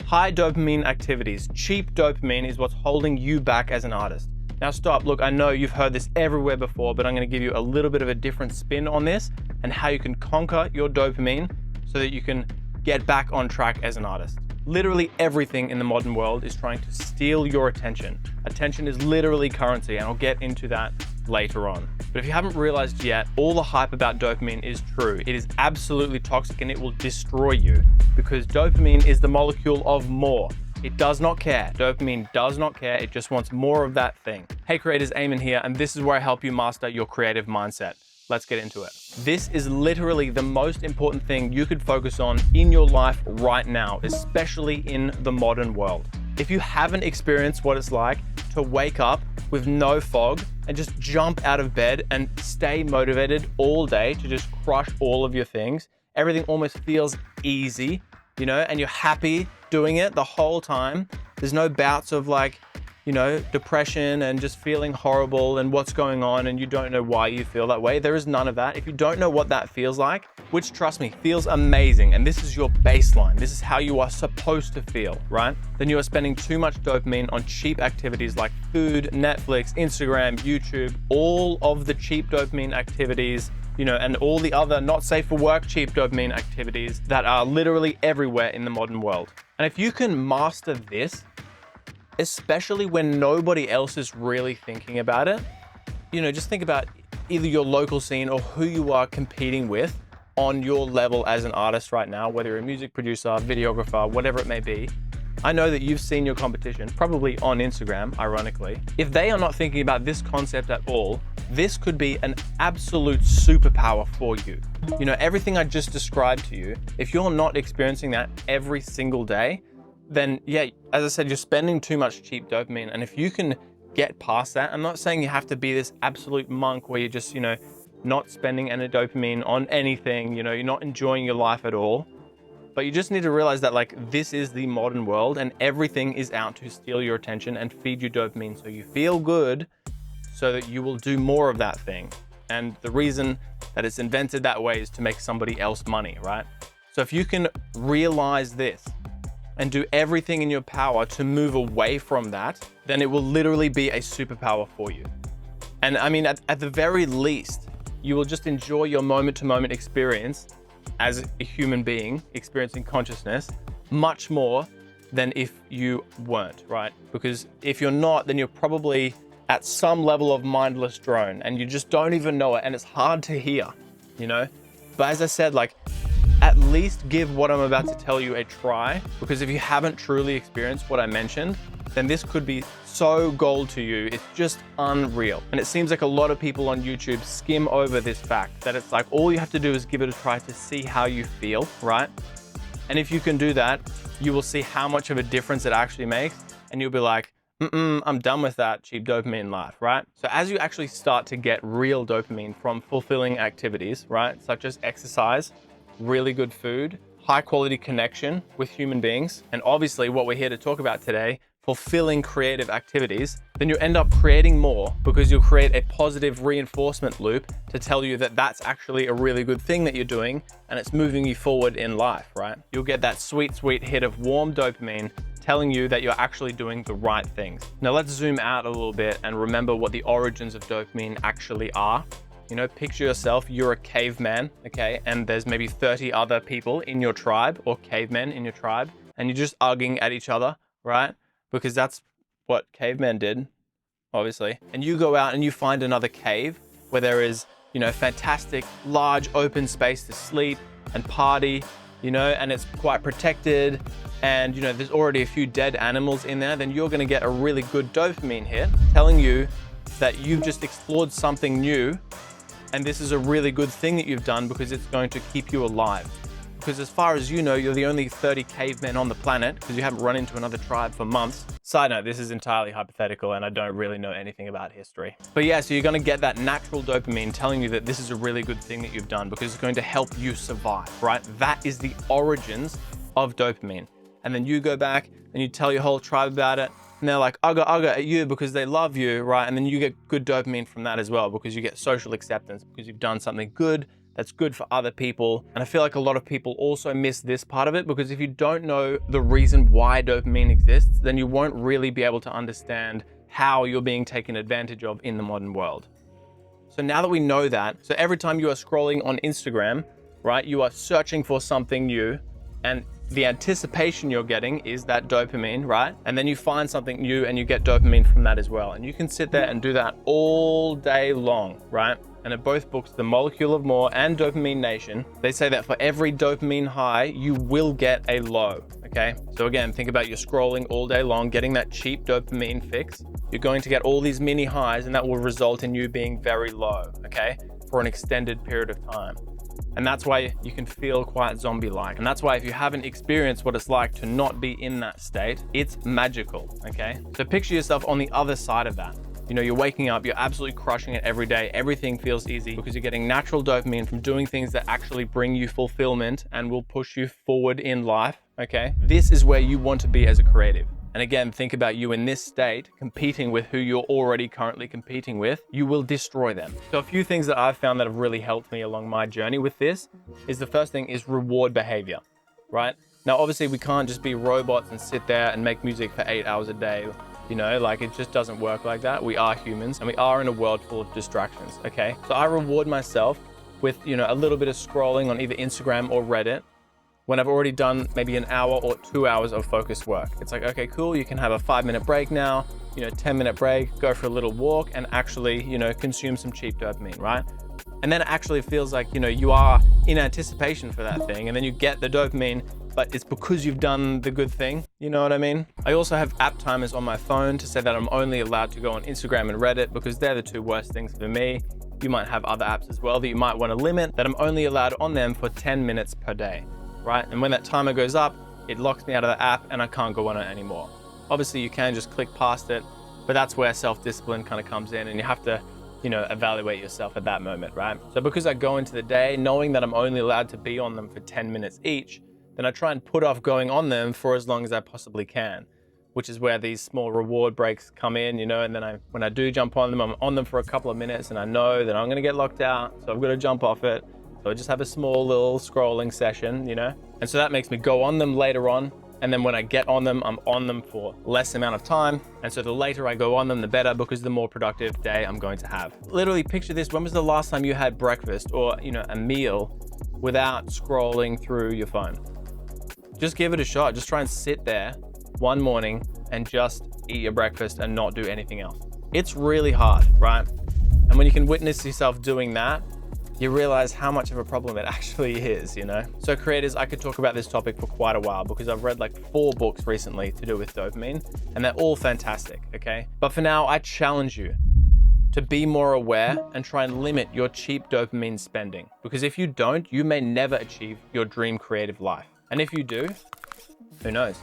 High dopamine activities, cheap dopamine is what's holding you back as an artist. Now stop, look, I know you've heard this everywhere before, but I'm gonna give you a little bit of a different spin on this and how you can conquer your dopamine so that you can get back on track as an artist. Literally everything in the modern world is trying to steal your attention. Attention is literally currency, and I'll get into that later on. But if you haven't realized yet, all the hype about dopamine is true. It is absolutely toxic and it will destroy you because dopamine is the molecule of more. It does not care. Dopamine does not care. It just wants more of that thing. Hey creators, Eamon here, and this is where I help you master your creative mindset. Let's get into it. This is literally the most important thing you could focus on in your life right now, especially in the modern world. If you haven't experienced what it's like to wake up with no fog and just jump out of bed and stay motivated all day to just crush all of your things, everything almost feels easy, you know, and you're happy doing it the whole time. There's no bouts of depression and just feeling horrible and what's going on and you don't know why you feel that way. There is none of that. If you don't know what that feels like, which trust me, feels amazing, and this is your baseline, this is how you are supposed to feel, right? Then you are spending too much dopamine on cheap activities like food, Netflix, Instagram, YouTube, all of the cheap dopamine activities, and all the other not safe for work cheap dopamine activities that are literally everywhere in the modern world. And if you can master this, especially when nobody else is really thinking about it, just think about either your local scene or who you are competing with on your level as an artist right now, whether you're a music producer, videographer, whatever it may be. I know that you've seen your competition, probably on Instagram, ironically. If they are not thinking about this concept at all, this could be an absolute superpower for you. Everything I just described to you, if you're not experiencing that every single day, then yeah, as I said, you're spending too much cheap dopamine. And if you can get past that, I'm not saying you have to be this absolute monk where you're just, not spending any dopamine on anything, you're not enjoying your life at all. But you just need to realize that this is the modern world and everything is out to steal your attention and feed you dopamine so you feel good so that you will do more of that thing. And the reason that it's invented that way is to make somebody else money, right? So if you can realize this and do everything in your power to move away from that, then it will literally be a superpower for you. And I mean, at the very least, you will just enjoy your moment-to-moment experience as a human being experiencing consciousness much more than if you weren't, right? Because if you're not, then you're probably at some level of mindless drone and you just don't even know it, and it's hard to hear, But as I said, at least give what I'm about to tell you a try, because if you haven't truly experienced what I mentioned, then this could be so gold to you. It's just unreal. And it seems like a lot of people on YouTube skim over this fact that it's all you have to do is give it a try to see how you feel, right? And if you can do that, you will see how much of a difference it actually makes. And you'll be like, I'm done with that cheap dopamine life, right? So as you actually start to get real dopamine from fulfilling activities, right? Such as exercise, really good food, high quality connection with human beings, and obviously what we're here to talk about today, fulfilling creative activities, then you end up creating more because you'll create a positive reinforcement loop to tell you that that's actually a really good thing that you're doing and it's moving you forward in life, right? You'll get that sweet, sweet hit of warm dopamine telling you that you're actually doing the right things. Now let's zoom out a little bit and remember what the origins of dopamine actually are. Picture yourself, you're a caveman, okay? And there's maybe 30 other people in your tribe or cavemen in your tribe, and you're just arguing at each other, right? Because that's what cavemen did, obviously. And you go out and you find another cave where there is, fantastic, large open space to sleep and party, and it's quite protected. And, there's already a few dead animals in there. Then you're gonna get a really good dopamine hit telling you that you've just explored something new. And this is a really good thing that you've done because it's going to keep you alive. Because as far as you know, you're the only 30 cavemen on the planet because you haven't run into another tribe for months. Side note, this is entirely hypothetical and I don't really know anything about history. But yeah, so you're gonna get that natural dopamine telling you that this is a really good thing that you've done because it's going to help you survive, right? That is the origins of dopamine. And then you go back and you tell your whole tribe about it. And they're like, ugga at you because they love you, right? And then you get good dopamine from that as well because you get social acceptance because you've done something good that's good for other people. And I feel like a lot of people also miss this part of it, because if you don't know the reason why dopamine exists, then you won't really be able to understand how you're being taken advantage of in the modern world. So now that we know that, so every time you are scrolling on Instagram, right, you are searching for something new, and the anticipation you're getting is that dopamine, right? And then you find something new and you get dopamine from that as well. And you can sit there and do that all day long, right? And in both books, The Molecule of More and Dopamine Nation, they say that for every dopamine high, you will get a low, okay? So again, think about you're scrolling all day long, getting that cheap dopamine fix. You're going to get all these mini highs, and that will result in you being very low, okay? For an extended period of time. And that's why you can feel quite zombie-like. And that's why if you haven't experienced what it's like to not be in that state, it's magical, okay? So picture yourself on the other side of that. You know, you're waking up, you're absolutely crushing it every day. Everything feels easy because you're getting natural dopamine from doing things that actually bring you fulfillment and will push you forward in life, okay? This is where you want to be as a creative. And again, think about you in this state, competing with who you're already currently competing with, you will destroy them. So a few things that I've found that have really helped me along my journey with this is, the first thing is reward behavior, right? Now, obviously we can't just be robots and sit there and make music for 8 hours a day. You know, like, it just doesn't work like that. We are humans and we are in a world full of distractions, okay? So I reward myself with, you know, a little bit of scrolling on either Instagram or Reddit when I've already done maybe an hour or 2 hours of focused work. It's like, okay, cool, you can have a 5-minute break now, you know, 10-minute break, go for a little walk and actually, you know, consume some cheap dopamine, right? And then it actually feels like, you know, you are in anticipation for that thing, and then you get the dopamine, but it's because you've done the good thing. You know what I mean? I also have app timers on my phone to say that I'm only allowed to go on Instagram and Reddit, because they're the two worst things for me. You might have other apps as well that you might want to limit, that I'm only allowed on them for 10 minutes per day, right? And when that timer goes up, it locks me out of the app and I can't go on it anymore. Obviously you can just click past it, but that's where self-discipline kind of comes in, and you have to, you know, evaluate yourself at that moment, right? So because I go into the day knowing that I'm only allowed to be on them for 10 minutes each, then I try and put off going on them for as long as I possibly can, which is where these small reward breaks come in, you know, and then when I do jump on them, I'm on them for a couple of minutes and I know that I'm gonna get locked out, so I've got to jump off it. So I just have a small little scrolling session, you know? And so that makes me go on them later on. And then when I get on them, I'm on them for less amount of time. And so the later I go on them, the better, because the more productive day I'm going to have. Literally picture this. When was the last time you had breakfast or, you know, a meal without scrolling through your phone? Just give it a shot. Just try and sit there one morning and just eat your breakfast and not do anything else. It's really hard, right? And when you can witness yourself doing that, you realize how much of a problem it actually is, you know? So creators, I could talk about this topic for quite a while, because I've read like 4 books recently to do with dopamine, and they're all fantastic, okay? But for now, I challenge you to be more aware and try and limit your cheap dopamine spending. Because if you don't, you may never achieve your dream creative life. And if you do, who knows?